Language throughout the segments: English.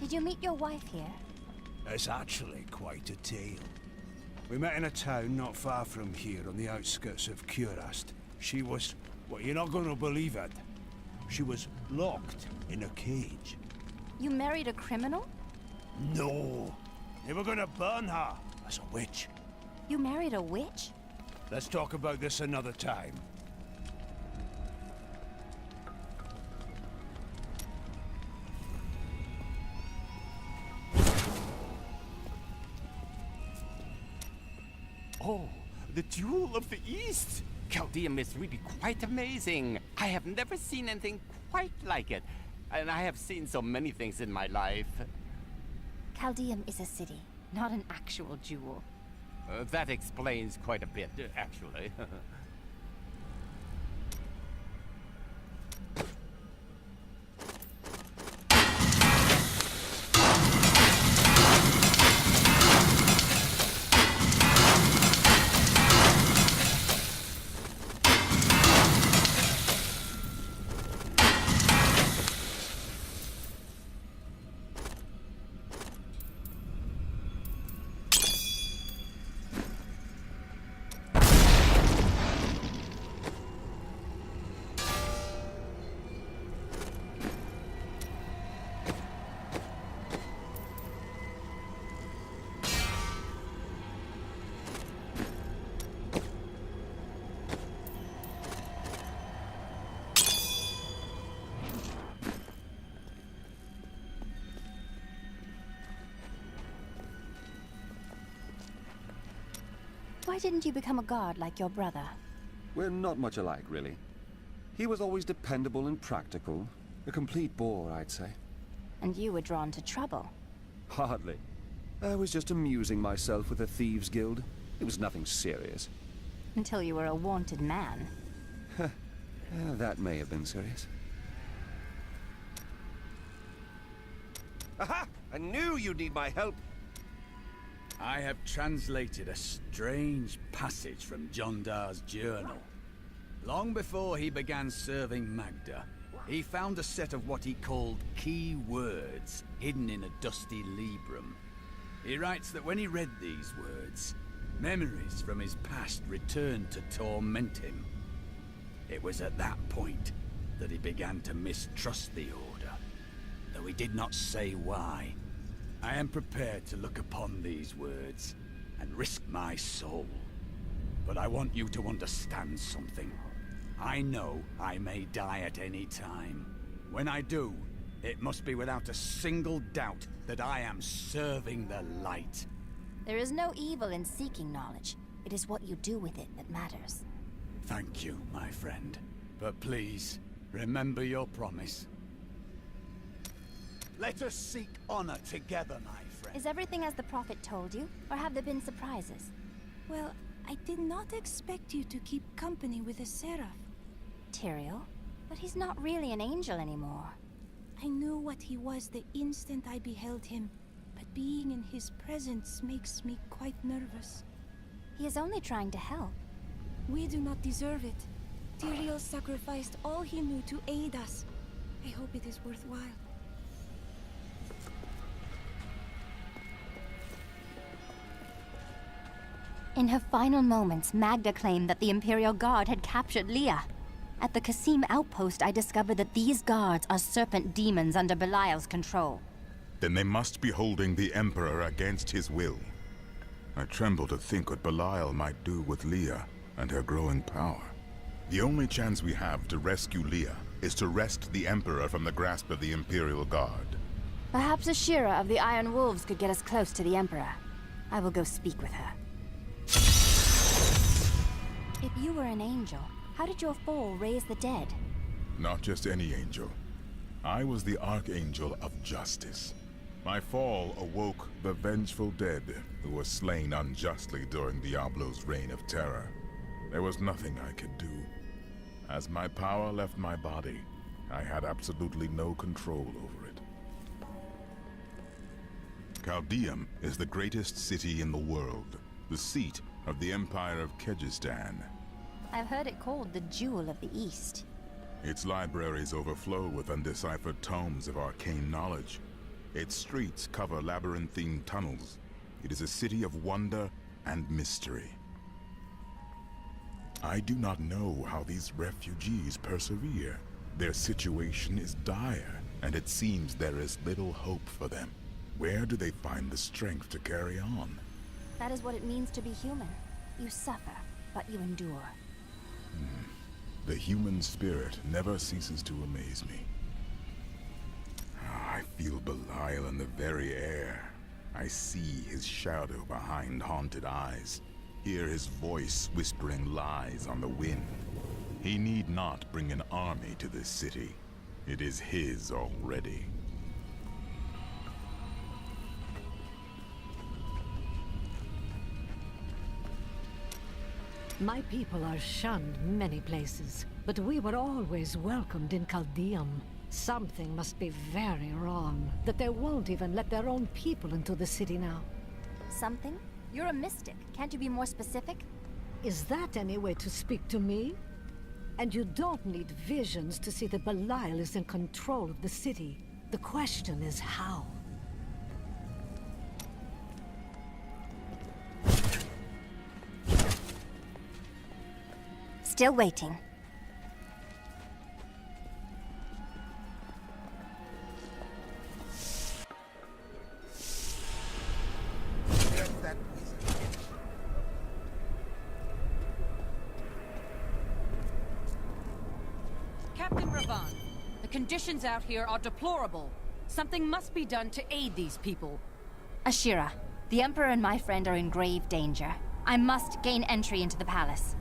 Did you meet your wife here? It's actually quite a tale. We met in a town not far from here on the outskirts of Curast. She was... well, you're not going to believe it. She was locked in a cage. You married a criminal? No. They were going to burn her as a witch. You married a witch? Let's talk about this another time. Oh, the Jewel of the East! Caldeum is really quite amazing. I have never seen anything quite like it. And I have seen so many things in my life. Caldeum is a city, not an actual jewel. That explains quite a bit, actually. Why didn't you become a god like your brother? We're not much alike, really. He was always dependable and practical. A complete bore, I'd say. And you were drawn to trouble. Hardly. I was just amusing myself with the Thieves' Guild. It was nothing serious. Until you were a wanted man. That may have been serious. Aha! I knew you'd need my help. I have translated a strange passage from Jondar's journal. Long before he began serving Magda, he found a set of what he called key words hidden in a dusty librum. He writes that when he read these words, memories from his past returned to torment him. It was at that point that he began to mistrust the Order, though he did not say why. I am prepared to look upon these words and risk my soul. But I want you to understand something. I know I may die at any time. When I do, it must be without a single doubt that I am serving the light. There is no evil in seeking knowledge. It is what you do with it that matters. Thank you, my friend. But please, remember your promise. Let us seek honor together, my friend. Is everything as the Prophet told you, or have there been surprises? Well, I did not expect you to keep company with a seraph. Tyrael? But he's not really an angel anymore. I knew what he was the instant I beheld him, but being in his presence makes me quite nervous. He is only trying to help. We do not deserve it. Tyrael sacrificed all he knew to aid us. I hope it is worthwhile. In her final moments, Magda claimed that the Imperial Guard had captured Leah. At the Qasim outpost, I discovered that these guards are serpent demons under Belial's control. Then they must be holding the Emperor against his will. I tremble to think what Belial might do with Leah and her growing power. The only chance we have to rescue Leah is to wrest the Emperor from the grasp of the Imperial Guard. Perhaps a Shira of the Iron Wolves could get us close to the Emperor. I will go speak with her. If you were an angel, how did your fall raise the dead? Not just any angel. I was the Archangel of Justice. My fall awoke the vengeful dead who were slain unjustly during Diablo's reign of terror. There was nothing I could do. As my power left my body, I had absolutely no control over it. Caldeum is the greatest city in the world, the seat of the Empire of Kyrgyzstan. I've heard it called the Jewel of the East. Its libraries overflow with undeciphered tomes of arcane knowledge. Its streets cover labyrinthine tunnels. It is a city of wonder and mystery. I do not know how these refugees persevere. Their situation is dire, and it seems there is little hope for them. Where do they find the strength to carry on? That is what it means to be human. You suffer, but you endure. The human spirit never ceases to amaze me. I feel Belial in the very air. I see his shadow behind haunted eyes. Hear his voice whispering lies on the wind. He need not bring an army to this city. It is his already. My people are shunned many places, but we were always welcomed in Caldeum. Something must be very wrong, that they won't even let their own people into the city now. Something? You're a mystic. Can't you be more specific? Is that any way to speak to me? And you don't need visions to see that Belial is in control of the city. The question is how? Still waiting. Captain Ravan, the conditions out here are deplorable. Something must be done to aid these people. Ashira, the Emperor and my friend are in grave danger. I must gain entry into the palace.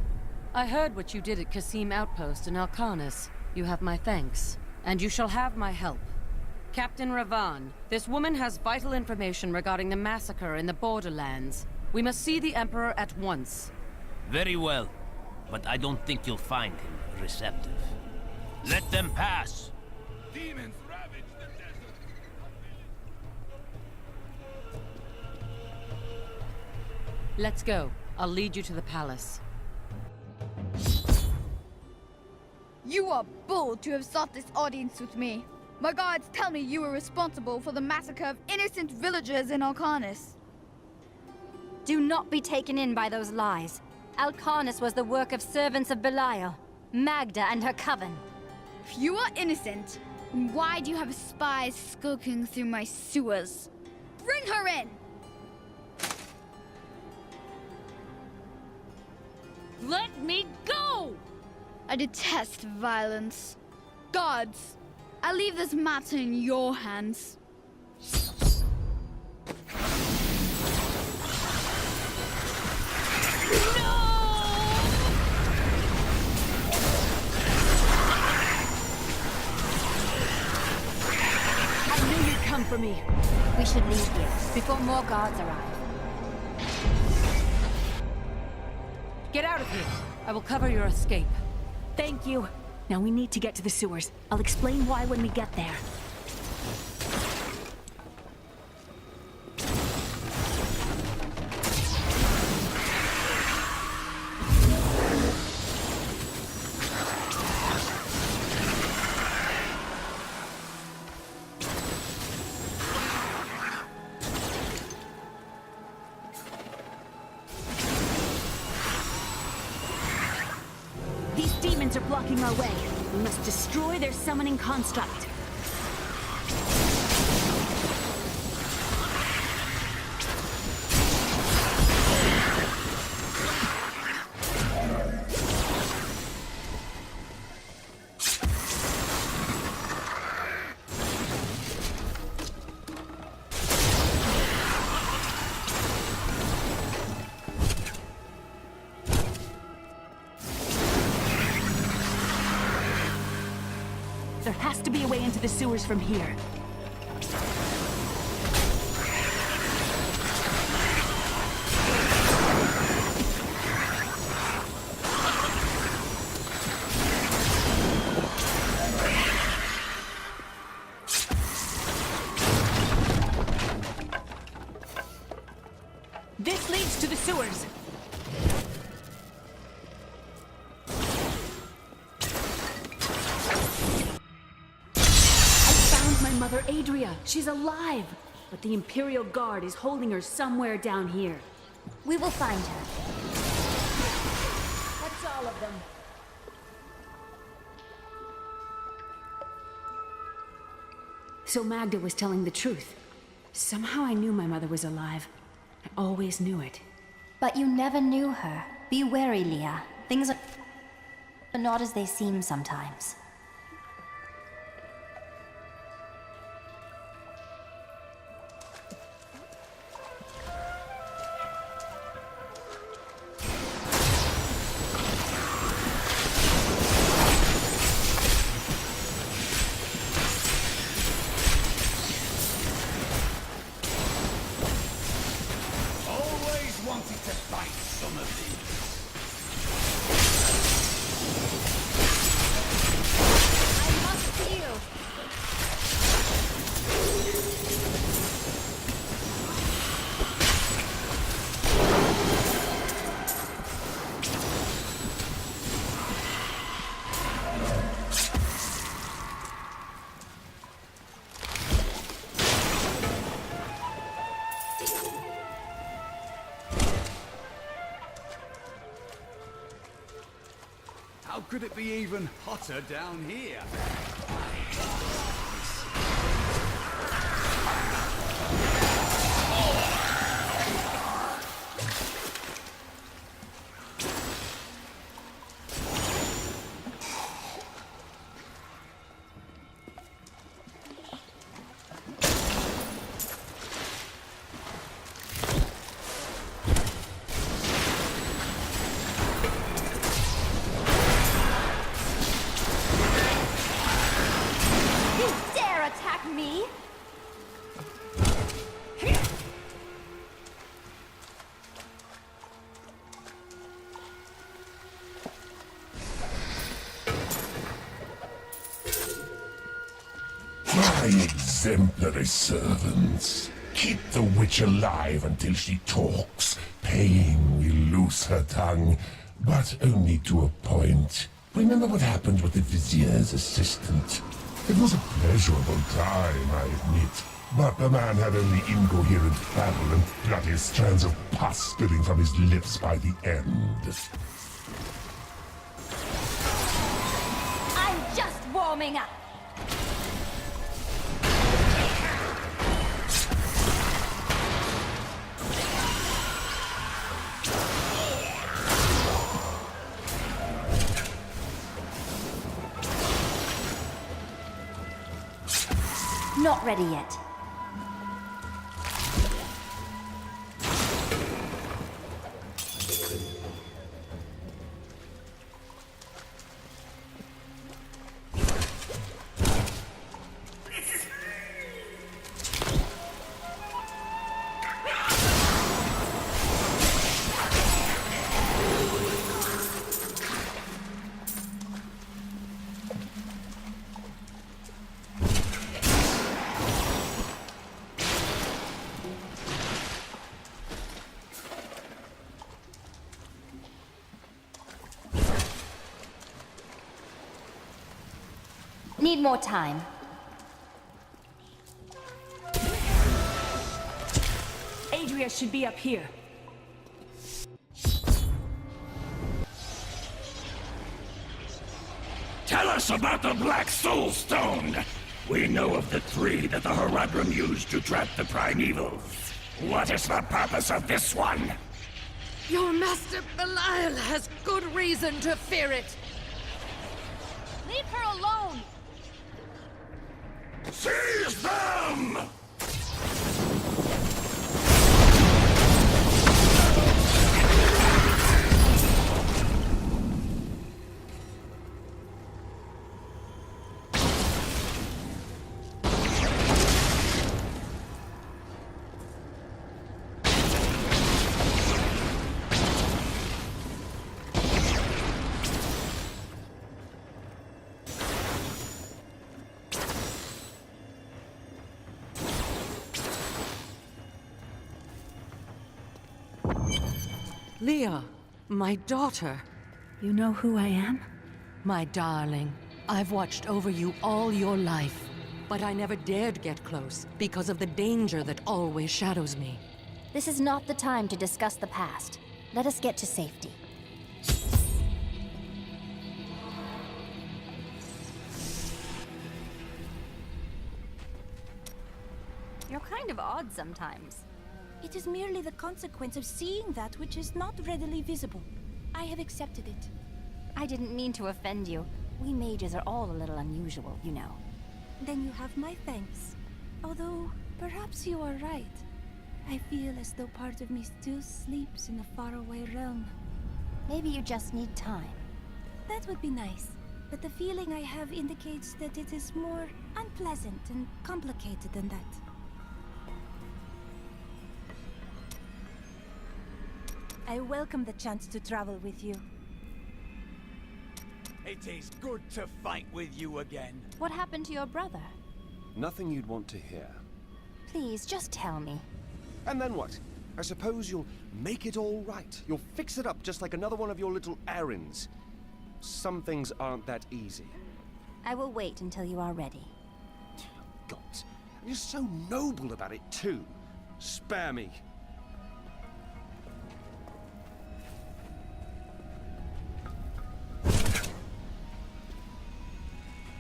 I heard what you did at Qasim Outpost in Alcanis. You have my thanks. And you shall have my help. Captain Ravan, this woman has vital information regarding the massacre in the borderlands. We must see the Emperor at once. Very well, but I don't think you'll find him receptive. Let them pass! Demons ravage the desert! Let's go. I'll lead you to the palace. You are bold to have sought this audience with me. My guards tell me you were responsible for the massacre of innocent villagers in Alcanis. Do not be taken in by those lies. Alcanis was the work of servants of Belial, Magda and her coven. If you are innocent, then why do you have spies skulking through my sewers? Bring her in! Let me go! I detest violence. Gods, I leave this matter in your hands. For me. We should leave here, before more guards arrive. Get out of here. I will cover your escape. Thank you. Now we need to get to the sewers. I'll explain why when we get there. Are blocking our way. We must destroy their summoning construct. There has to be a way into the sewers from here. This leads to the sewers. Mother Adria. She's alive. But the Imperial Guard is holding her somewhere down here. We will find her. That's all of them. So Magda was telling the truth. Somehow I knew my mother was alive. I always knew it. But you never knew her. Be wary, Leah. Things are not as they seem sometimes. How could it be even hotter down here? My exemplary servants. Keep the witch alive until she talks. Pain will loose her tongue, but only to a point. Remember what happened with the Vizier's assistant? It was a pleasurable time, I admit. But the man had only incoherent babble and bloody strands of pus spilling from his lips by the end. I'm just warming up. Not ready yet. Need more time. Adria should be up here. Tell us about the Black Soul Stone! We know of the three that the Horadrim used to trap the Primevals. What is the purpose of this one? Your master Belial has good reason to fear it. Leave her alone! Seize them! Leah, my daughter. You know who I am? My darling, I've watched over you all your life. But I never dared get close because of the danger that always shadows me. This is not the time to discuss the past. Let us get to safety. You're kind of odd sometimes. It is merely the consequence of seeing that which is not readily visible. I have accepted it. I didn't mean to offend you. We mages are all a little unusual, you know. Then you have my thanks. Although, perhaps you are right. I feel as though part of me still sleeps in a faraway realm. Maybe you just need time. That would be nice, but the feeling I have indicates that it is more unpleasant and complicated than that. I welcome the chance to travel with you. It is good to fight with you again. What happened to your brother? Nothing you'd want to hear. Please, just tell me. And then what? I suppose you'll make it all right. You'll fix it up just like another one of your little errands. Some things aren't that easy. I will wait until you are ready. God, you're so noble about it too. Spare me.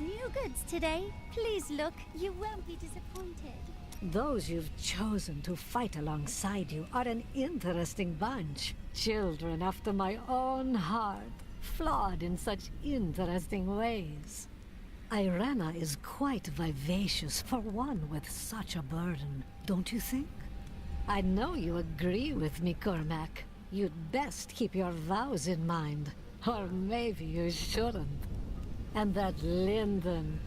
New goods today. Please look. You won't be disappointed. Those you've chosen to fight alongside you are an interesting bunch. Children after my own heart, flawed in such interesting ways. Irena is quite vivacious for one with such a burden, don't you think? I know you agree with me, Cormac. You'd best keep your vows in mind, or maybe you shouldn't. And that Lyndon,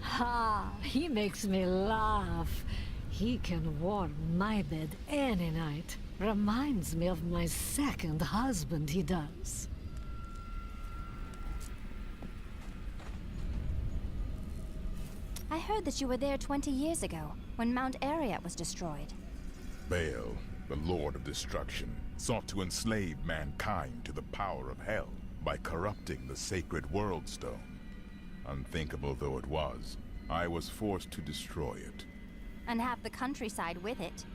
he makes me laugh. He can warm my bed any night. Reminds me of my second husband, he does. I heard that you were there 20 years ago, when Mount Ariat was destroyed. Baal, the Lord of Destruction, sought to enslave mankind to the power of hell by corrupting the sacred World Stone. Unthinkable though it was, I was forced to destroy it. And have the countryside with it.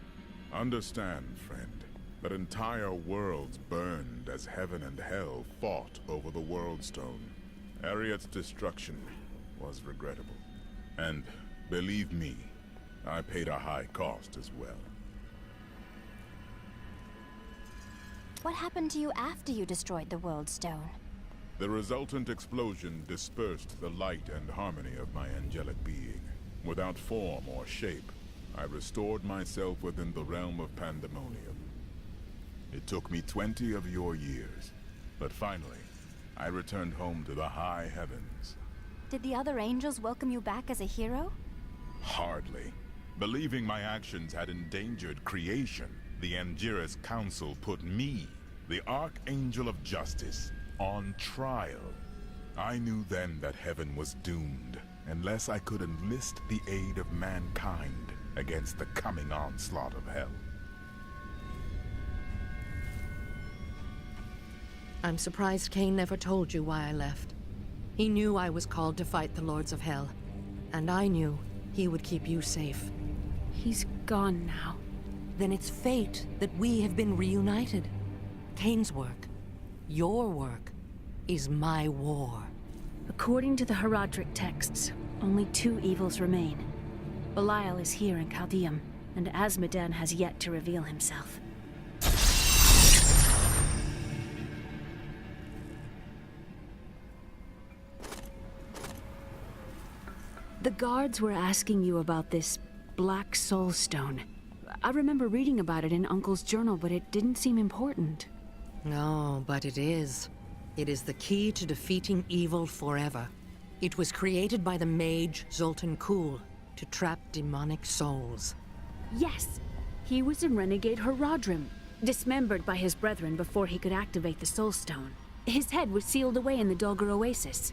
Understand, friend, that entire worlds burned as heaven and hell fought over the World Stone. Ariat's destruction was regrettable. And, believe me, I paid a high cost as well. What happened to you after you destroyed the World Stone? The resultant explosion dispersed the light and harmony of my angelic being. Without form or shape, I restored myself within the realm of pandemonium. It took me 20 of your years, but finally, I returned home to the high heavens. Did the other angels welcome you back as a hero? Hardly. Believing my actions had endangered creation, the Angiras Council put me, the Archangel of Justice, on trial. I knew then that heaven was doomed, unless I could enlist the aid of mankind against the coming onslaught of hell. I'm surprised Cain never told you why I left. He knew I was called to fight the Lords of Hell, and I knew he would keep you safe. He's gone now. Then it's fate that we have been reunited. Cain's work, your work, is my war. According to the Herodric texts, only two evils remain. Belial is here in Caldeum, and Azmodan has yet to reveal himself. The guards were asking you about this Black Soul Stone. I remember reading about it in Uncle's journal, but it didn't seem important. No, but it is. It is the key to defeating evil forever. It was created by the mage Zoltan Kuhl to trap demonic souls. Yes, he was a renegade Herodrim, dismembered by his brethren before he could activate the Soul Stone. His head was sealed away in the Dalgur Oasis.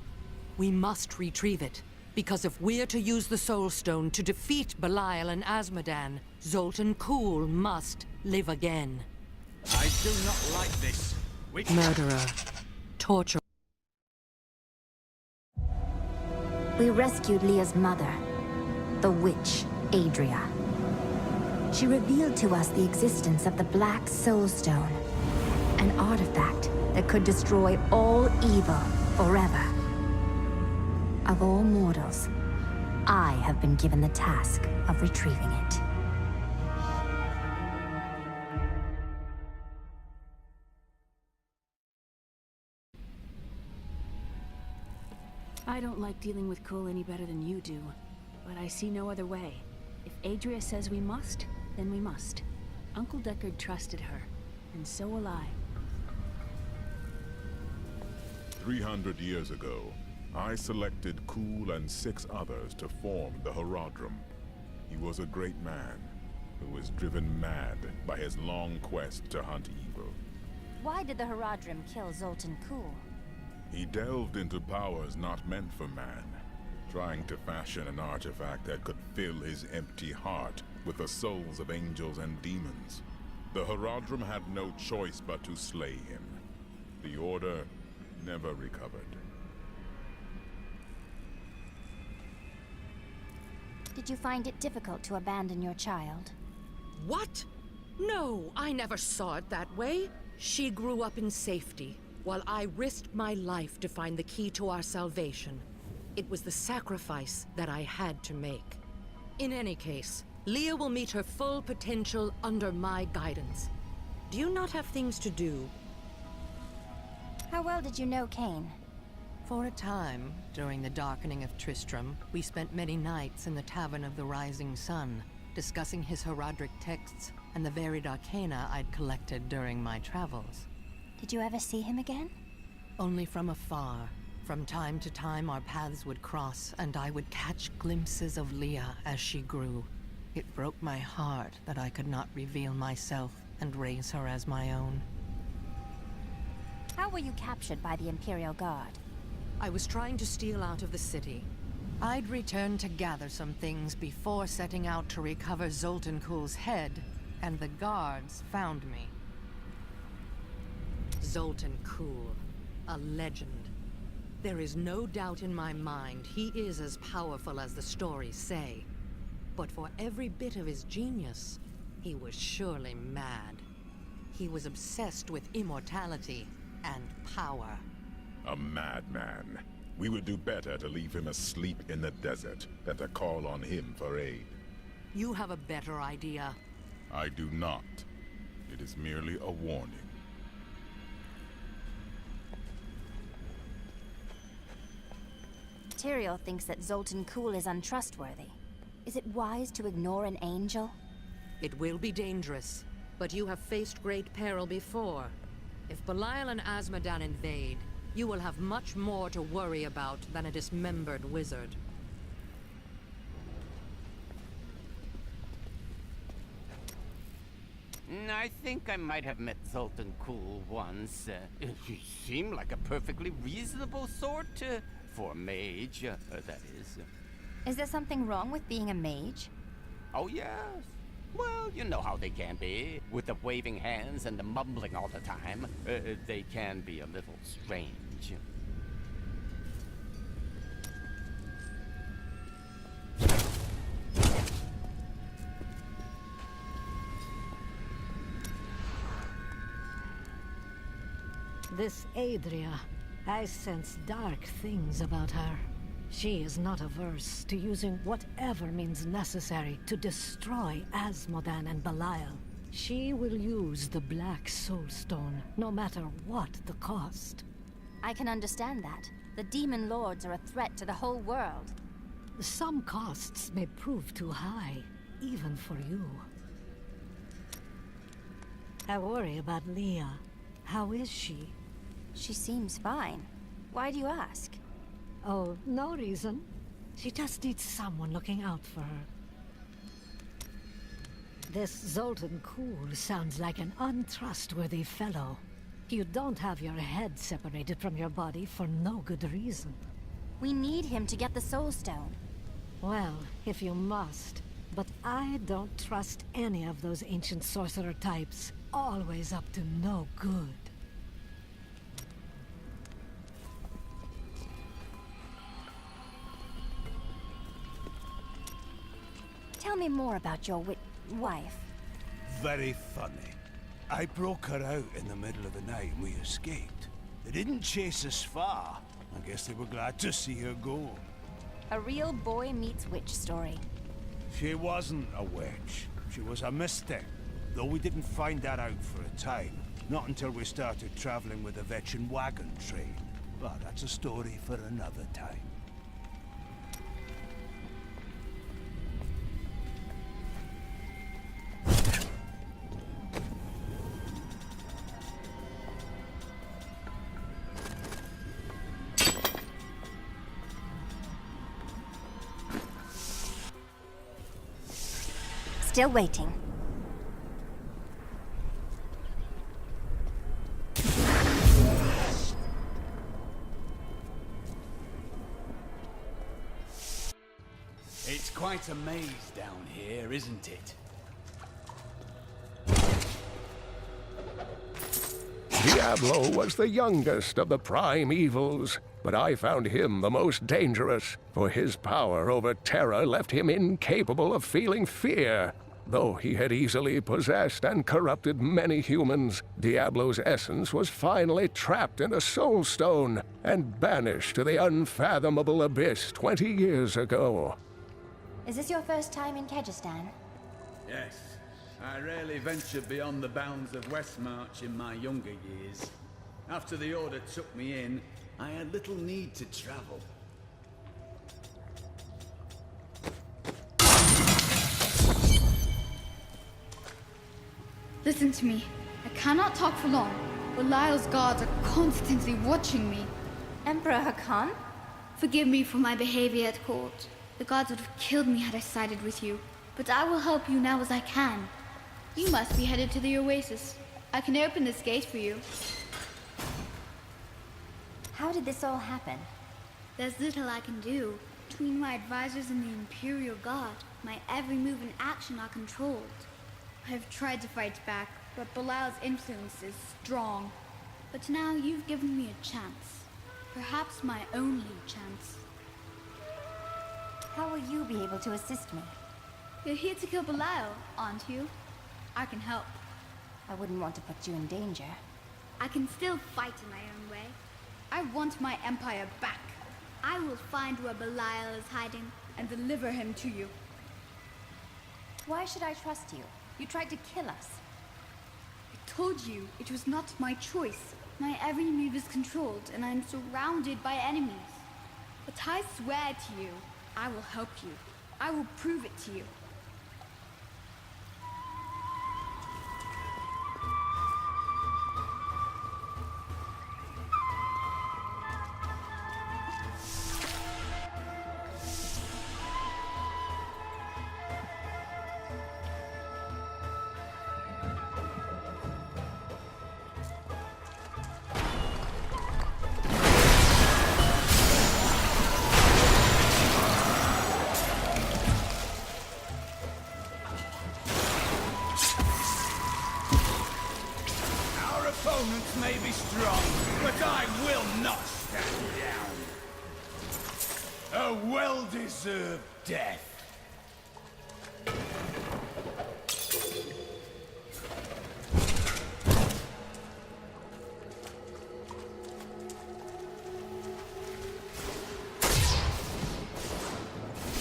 We must retrieve it, because if we're to use the Soul Stone to defeat Belial and Azmodan, Zoltan Kuhl must live again. I do not like this. Murderer. Torture. We rescued Leah's mother. the witch, Adria. She revealed to us the existence of the Black Soul Stone, an artifact that could destroy all evil forever. Of all mortals, I have been given the task of retrieving it. I don't like dealing with Cole any better than you do, but I see no other way. If Adria says we must, then we must. Uncle Deckard trusted her, and so will I. 300 years ago, I selected Kul and 6 others to form the Horadrim. He was a great man who was driven mad by his long quest to hunt evil. Why did the Horadrim kill Zoltan Kulle? He delved into powers not meant for man, trying to fashion an artifact that could fill his empty heart with the souls of angels and demons. The Horadrim had no choice but to slay him. The Order never recovered. Did you find it difficult to abandon your child? What? No, I never saw it that way. She grew up in safety, while I risked my life to find the key to our salvation. It was the sacrifice that I had to make. In any case, Leah will meet her full potential under my guidance. Do you not have things to do? How well did you know Kane? For a time, during the darkening of Tristram, we spent many nights in the Tavern of the Rising Sun, discussing his Horadric texts and the varied arcana I'd collected during my travels. Did you ever see him again? Only from afar. From time to time our paths would cross, and I would catch glimpses of Leah as she grew. It broke my heart that I could not reveal myself and raise her as my own. How were you captured by the Imperial Guard? I was trying to steal out of the city. I'd returned to gather some things before setting out to recover Zoltan Kulle's head, and the guards found me. Zoltan Kulle, a legend. There is no doubt in my mind he is as powerful as the stories say. But for every bit of his genius, he was surely mad. He was obsessed with immortality and power. A madman. We would do better to leave him asleep in the desert than to call on him for aid. You have a better idea. I do not. It is merely a warning. Tyrael thinks that Zoltan Kulle is untrustworthy. Is it wise to ignore an angel? It will be dangerous, but you have faced great peril before. If Belial and Azmodan invade, you will have much more to worry about than a dismembered wizard. I think I might have met Zoltan Kulle once. He seemed like a perfectly reasonable sort, for a mage, that is. Is there something wrong with being a mage? Oh, yes. Well, you know how they can be. With the waving hands and the mumbling all the time. They can be a little strange. This Adria, I sense dark things about her. She is not averse to using whatever means necessary to destroy Azmodan and Belial. She will use the Black Soul Stone, no matter what the cost. I can understand that. The Demon Lords are a threat to the whole world. Some costs may prove too high, even for you. I worry about Leah. How is she? She seems fine. Why do you ask? Oh, no reason. She just needs someone looking out for her. This Zoltan Kulle sounds like an untrustworthy fellow. You don't have your head separated from your body for no good reason. We need him to get the Soul Stone. Well, if you must. But I don't trust any of those ancient sorcerer types. Always up to no good. Tell me more about your wife. Very funny. I broke her out in the middle of the night and we escaped. They didn't chase us far. I guess they were glad to see her go. A real boy meets witch story. She wasn't a witch. She was a mystic. Though we didn't find that out for a time. Not until we started traveling with the Vetchin wagon train. But that's a story for another time. Still waiting. It's quite a maze down here, isn't it? Diablo was the youngest of the prime evils, but I found him the most dangerous, for his power over terror left him incapable of feeling fear. Though he had easily possessed and corrupted many humans, Diablo's essence was finally trapped in a soul stone and banished to the unfathomable abyss 20 years ago. Is this your first time in Kyrgyzstan? Yes. I rarely ventured beyond the bounds of Westmarch in my younger years. After the Order took me in, I had little need to travel. Listen to me. I cannot talk for long. Belial's guards are constantly watching me. Emperor Hakon? Forgive me for my behavior at court. The gods would have killed me had I sided with you. But I will help you now as I can. You must be headed to the Oasis. I can open this gate for you. How did this all happen? There's little I can do. Between my advisors and the Imperial Guard, my every move and action are controlled. I have tried to fight back, but Belial's influence is strong. But now you've given me a chance. Perhaps my only chance. How will you be able to assist me? You're here to kill Belial, aren't you? I can help. I wouldn't want to put you in danger. I can still fight in my own way. I want my empire back. I will find where Belial is hiding and deliver him to you. Why should I trust you? You tried to kill us. I told you it was not my choice. My every move is controlled and I'm surrounded by enemies. But I swear to you, I will help you. I will prove it to you. Opponents may be strong, but I will not stand down. A well-deserved death.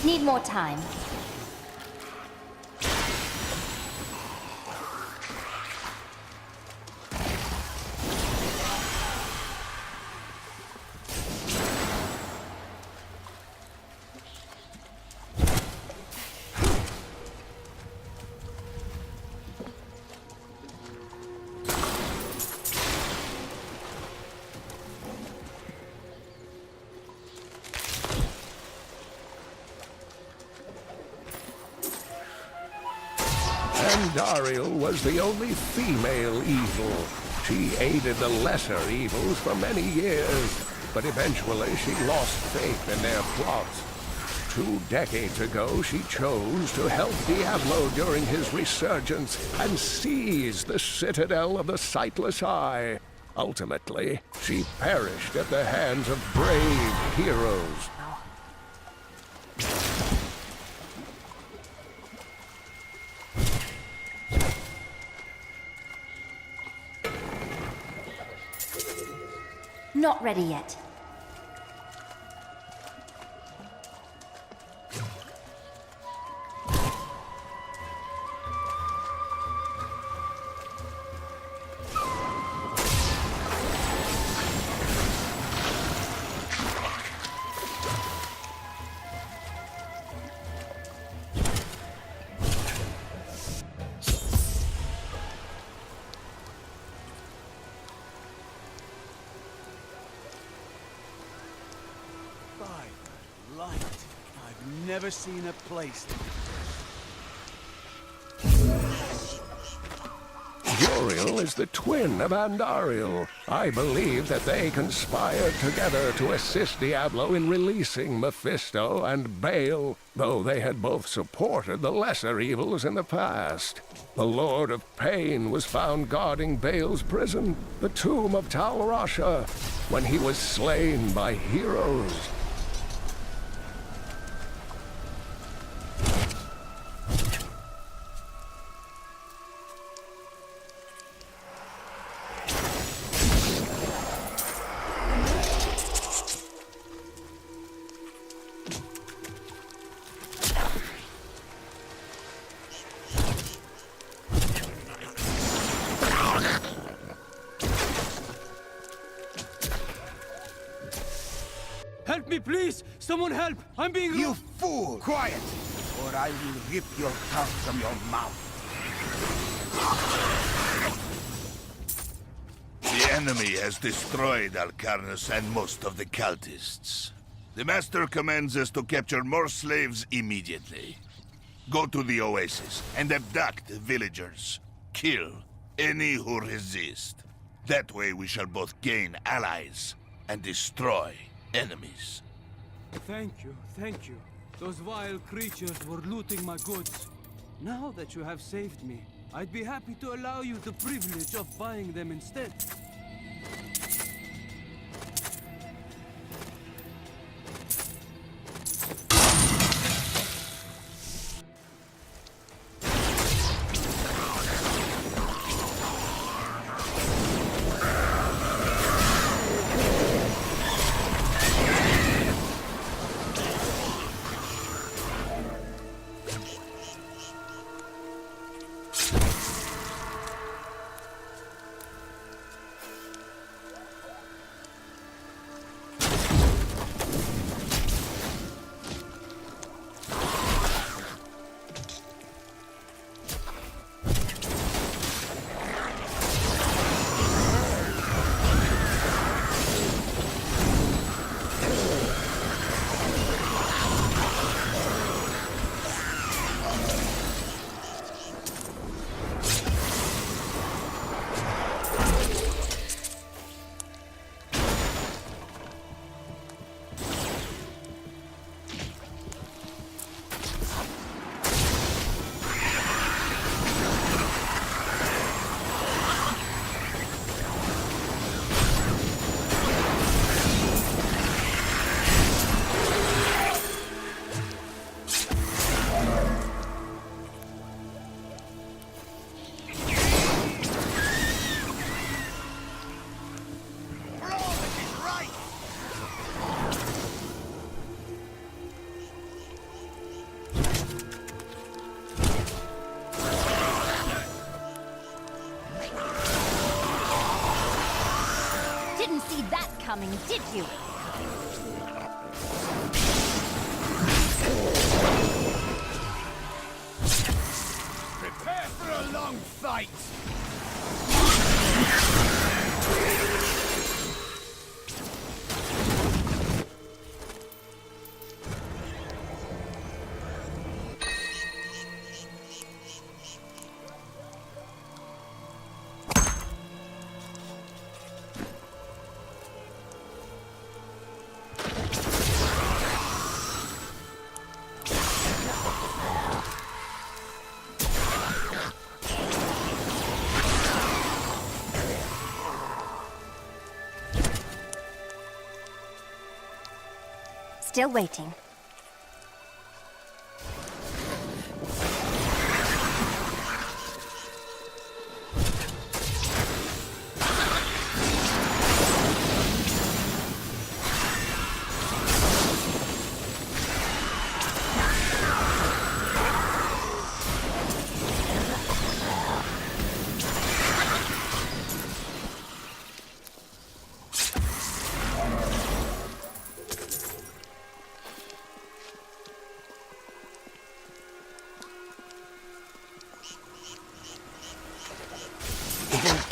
Need more time. Dariel was the only female evil. She aided the lesser evils for many years, but eventually she lost faith in their plots. 2 decades ago, she chose to help Diablo during his resurgence and seize the citadel of the Sightless Eye. Ultimately, she perished at the hands of brave heroes. Not ready yet. I've never seen a place like Uriel is the twin of Andariel. I believe that they conspired together to assist Diablo in releasing Mephisto and Baal, though they had both supported the lesser evils in the past. The Lord of Pain was found guarding Baal's prison, the tomb of Tal Rasha, when he was slain by heroes. Help me, please! Someone help! I'm being... You fool! Quiet! Or I will rip your tongue from your mouth. The enemy has destroyed Alcarnus and most of the cultists. The Master commands us to capture more slaves immediately. Go to the Oasis and abduct villagers. Kill any who resist. That way we shall both gain allies and destroy enemies. Thank you, thank you. Those vile creatures were looting my goods. Now that you have saved me, I'd be happy to allow you the privilege of buying them instead. Did you? Prepare for a long fight! Still waiting.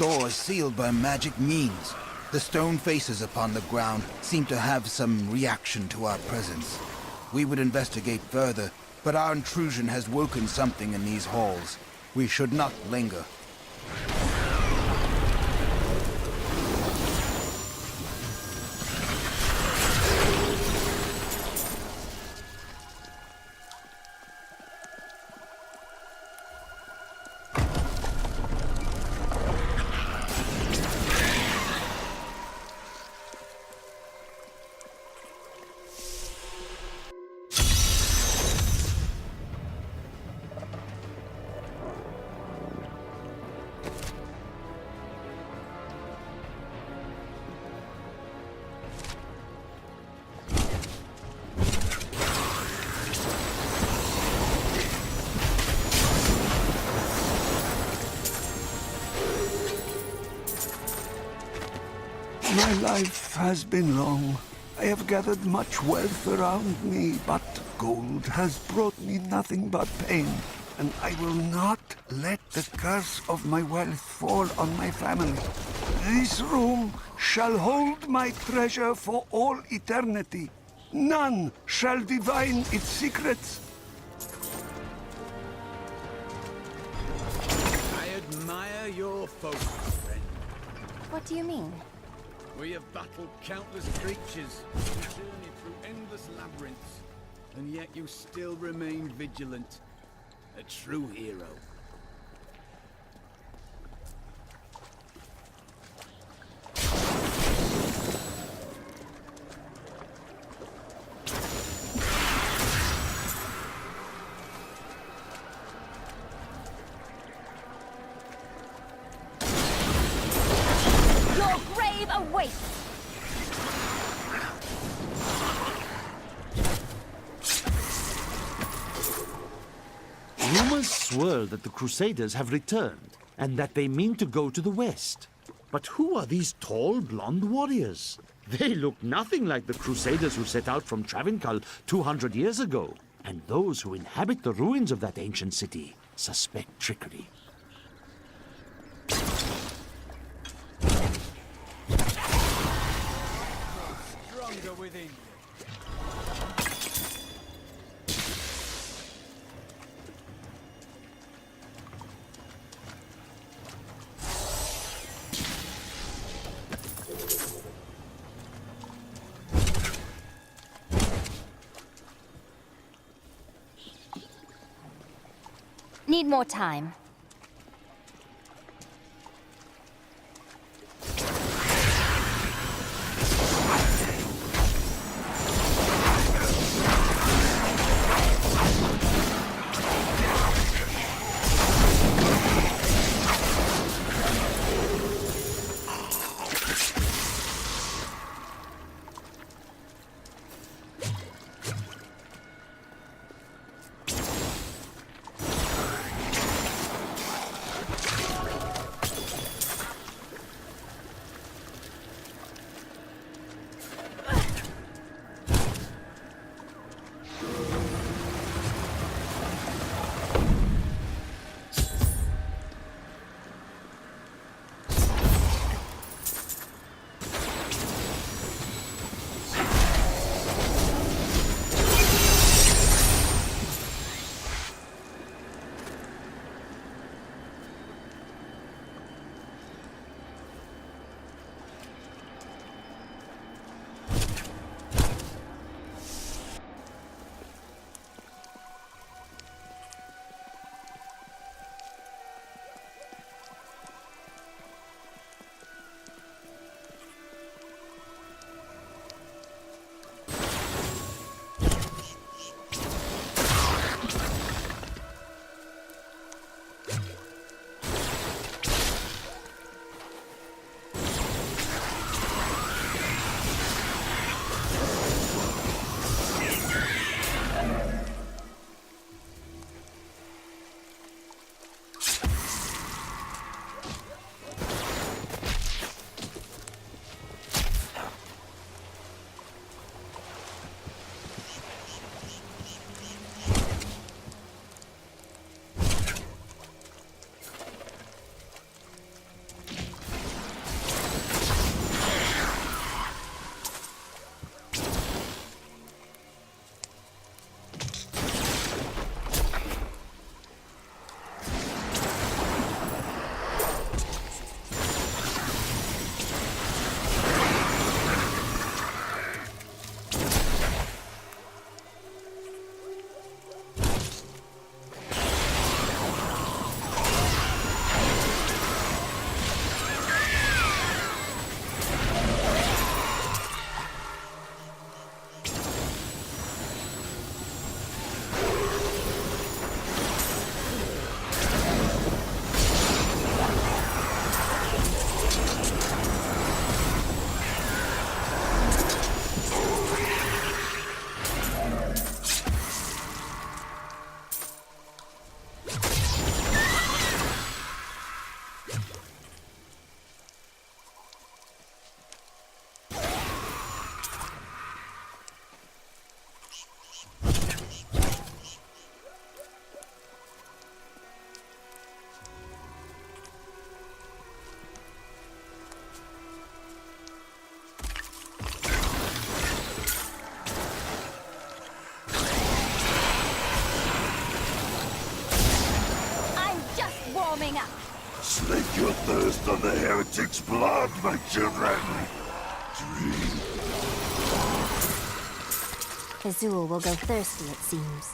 door is sealed by magic means. The stone faces upon the ground seem to have some reaction to our presence. We would investigate further, but our intrusion has woken something in these halls. We should not linger. My life has been long. I have gathered much wealth around me, but gold has brought me nothing but pain. And I will not let the curse of my wealth fall on my family. This room shall hold my treasure for all eternity. None shall divine its secrets. I admire your focus, friend. What do you mean? We have battled countless creatures, journeyed through endless labyrinths, and yet you still remain vigilant. A true hero. Your grave awaits! Rumors swirl that the Crusaders have returned, and that they mean to go to the west. But who are these tall, blonde warriors? They look nothing like the Crusaders who set out from Travincal 200 years ago. And those who inhabit the ruins of that ancient city suspect trickery. Stronger within you. Need more time. coming up. Slake your thirst on the heretic's blood, my children. Dream. Fazul will go thirsty, it seems.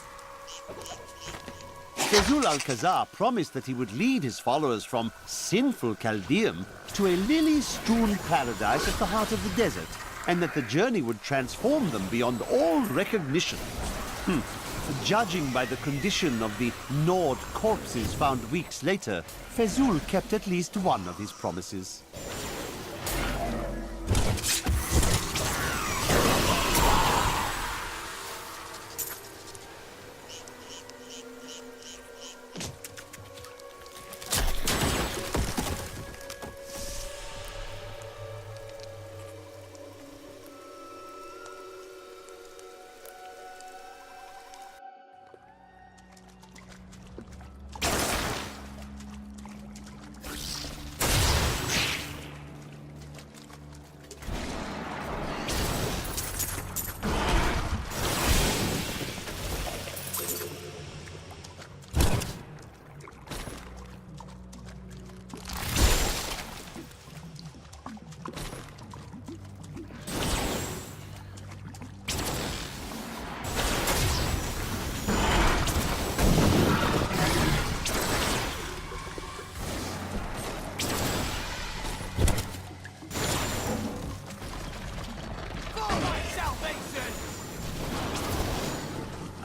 Fazul Alcazar promised that he would lead his followers from sinful Caldeum to a lily-strewn paradise at the heart of the desert, and that the journey would transform them beyond all recognition. Judging by the condition of the gnawed corpses found weeks later, Fazul kept at least one of his promises.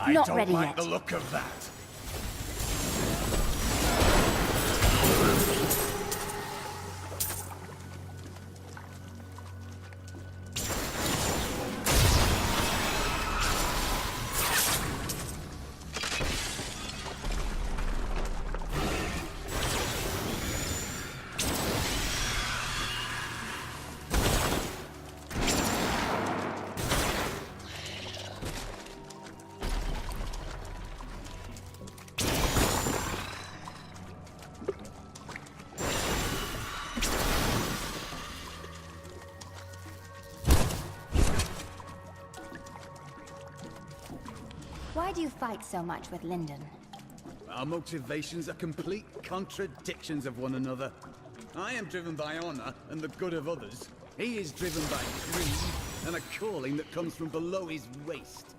Not don't ready like yet. the look of that. Why do you fight so much with Lyndon? Our motivations are complete contradictions of one another. I am driven by honor and the good of others. He is driven by greed and a calling that comes from below his waist.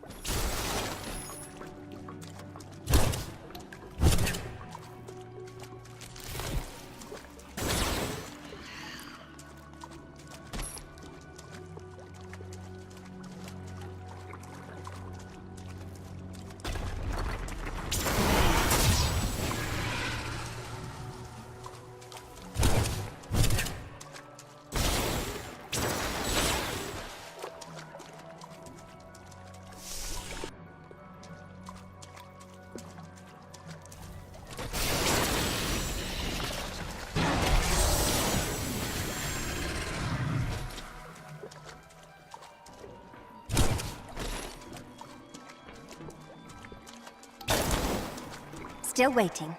Still waiting.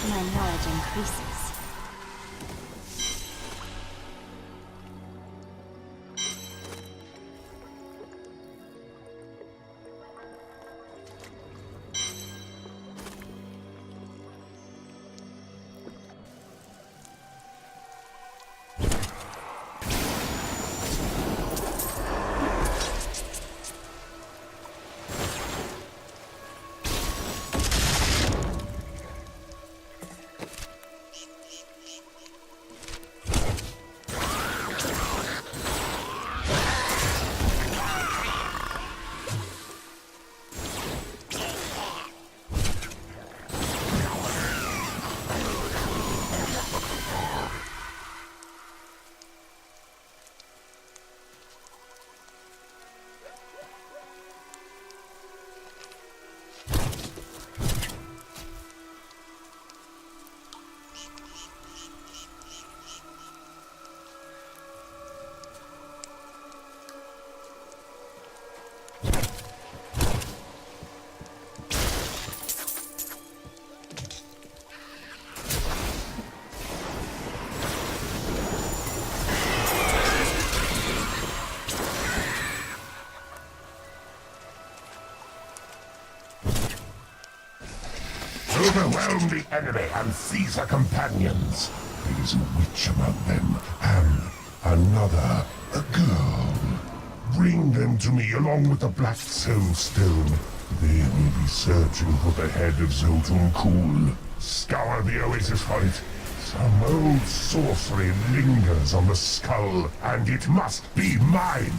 My knowledge increases. Overwhelm the enemy and seize her companions. There is a witch among them, and another, a girl. Bring them to me along with the Black Soulstone. They will be searching for the head of Zoltun. Scour the oasis for it. Some old sorcery lingers on the skull, and it must be mine.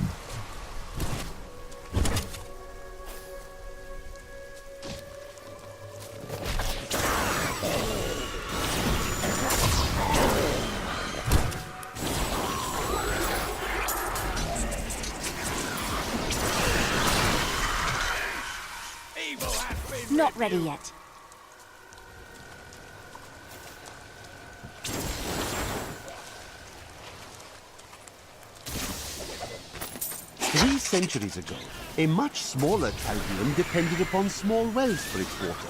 Not ready yet. Three centuries ago, a much smaller Caldeum depended upon small wells for its water.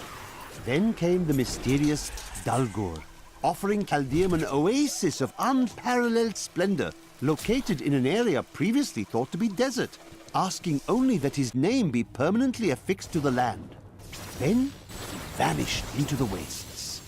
Then came the mysterious Dalgur, offering Caldeum an oasis of unparalleled splendor, located in an area previously thought to be desert, asking only that his name be permanently affixed to the land. Then he vanished into the wastes.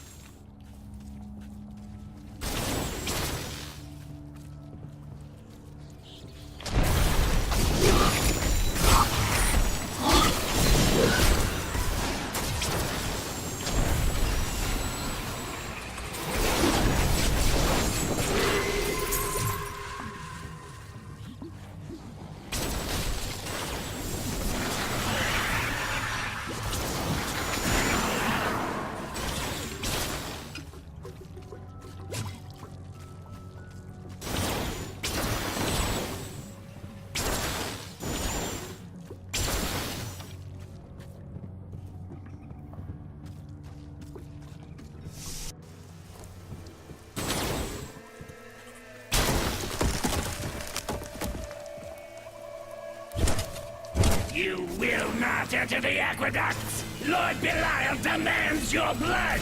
You will not enter the aqueducts! Lord Belial demands your blood!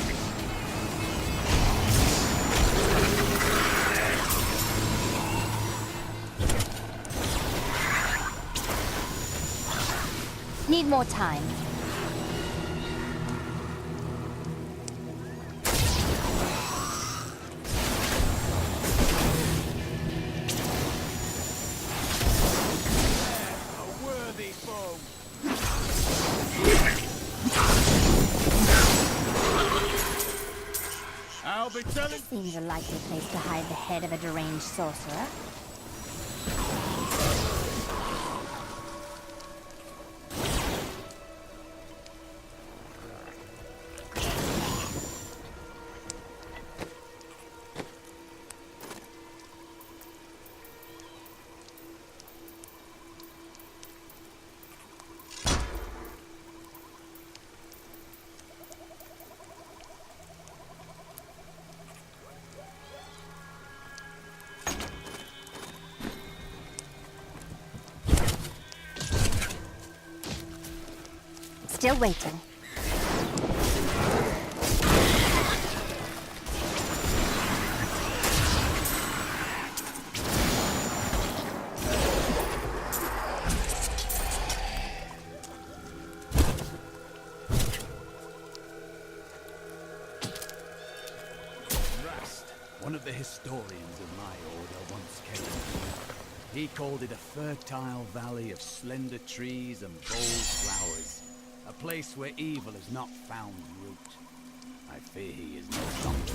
Need more time. This seems a likely place to hide the head of a deranged sorcerer. Still waiting. One of the historians of my order once came. He called it a fertile valley of slender trees and bold flowers. A place where evil has not found root. I fear he is no longer.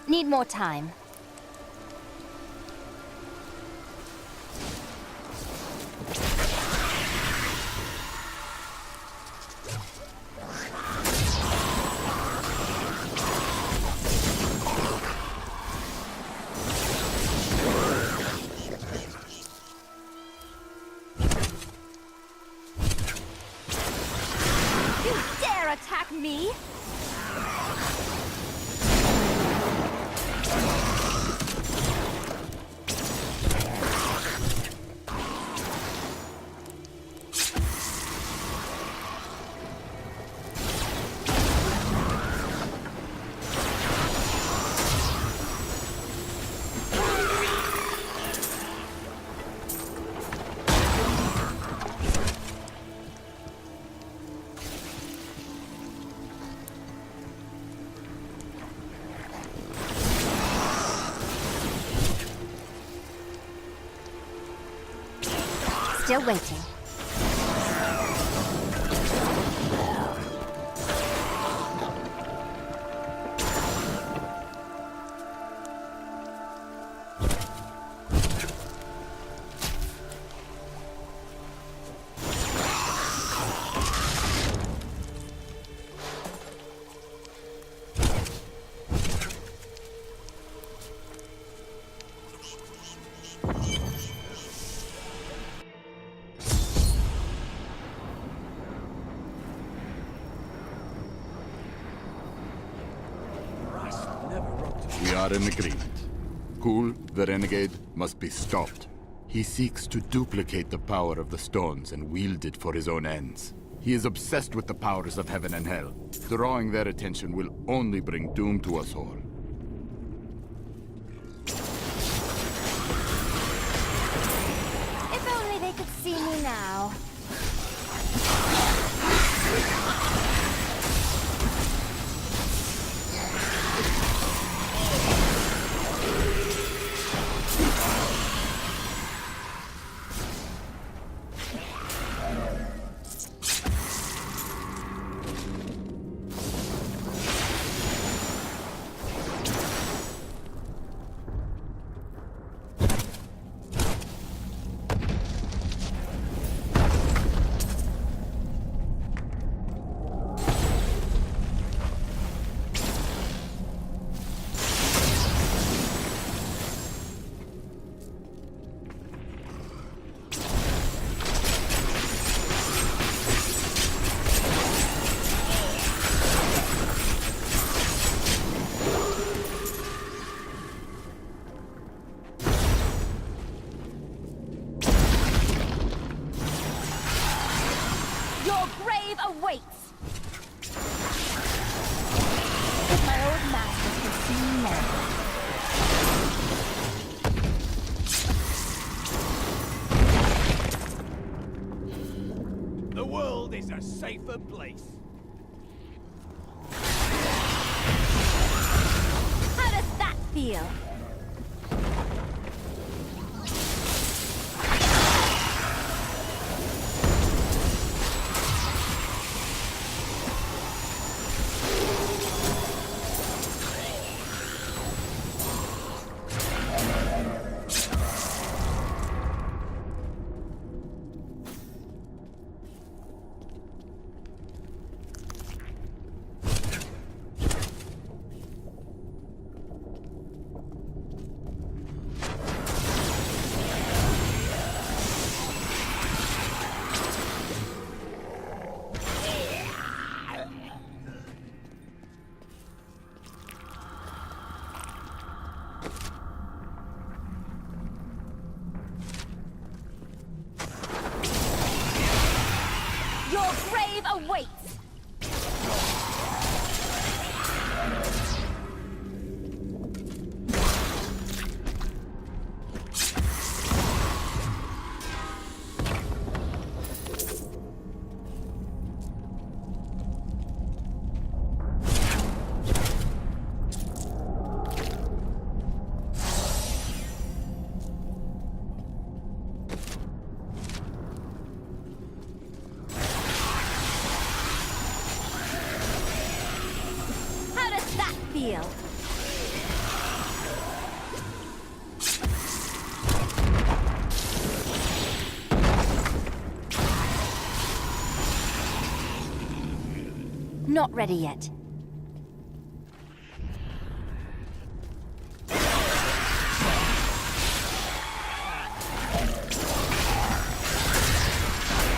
Need more time. attack me? Still waiting. We are in agreement. Kul, the renegade, must be stopped. He seeks to duplicate the power of the stones and wield it for his own ends. He is obsessed with the powers of heaven and hell. Drawing their attention will only bring doom to us all. If only they could see me now. The world is a safer place. How does that feel? Your grave awaits! Feel. Not ready yet.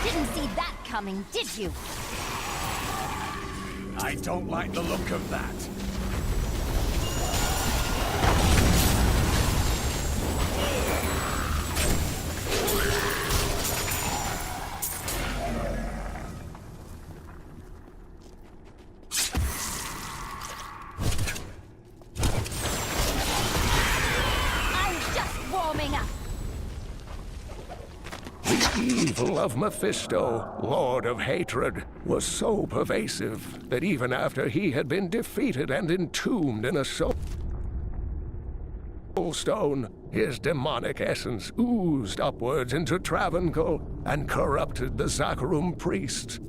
Didn't see that coming, did you? I don't like the look of that. The evil of Mephisto, Lord of Hatred, was so pervasive that even after he had been defeated and entombed in a soul stone, his demonic essence oozed upwards into Travancore and corrupted the Zakharum priests.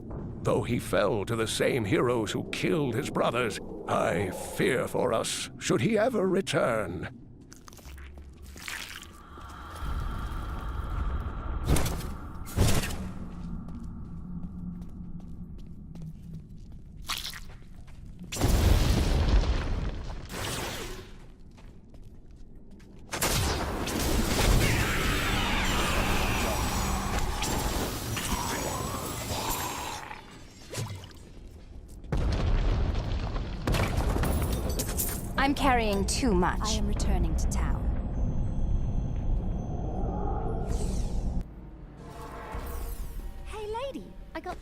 Though he fell to the same heroes who killed his brothers, I fear for us should he ever return. I'm carrying too much. I am returning to town. Hey, lady, I got